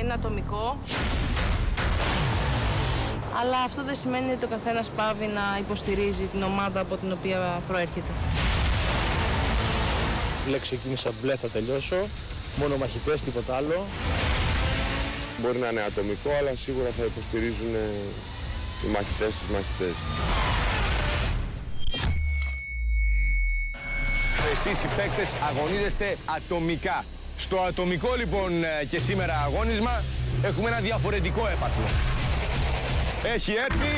είναι ατομικό. Αλλά αυτό δεν σημαίνει ότι ο καθένας πάβει να υποστηρίζει την ομάδα από την οποία προέρχεται. Λέει ξεκίνησα μπλε, θα τελειώσω. Μόνο μαχητές, τίποτα άλλο. Μπορεί να είναι ατομικό, αλλά σίγουρα θα υποστηρίζουν οι μαχητές τους μαχητές. Εσείς οι παίκτες αγωνίζεστε ατομικά. Στο ατομικό λοιπόν και σήμερα αγώνισμα έχουμε ένα διαφορετικό έπαθλο. Έχει έρθει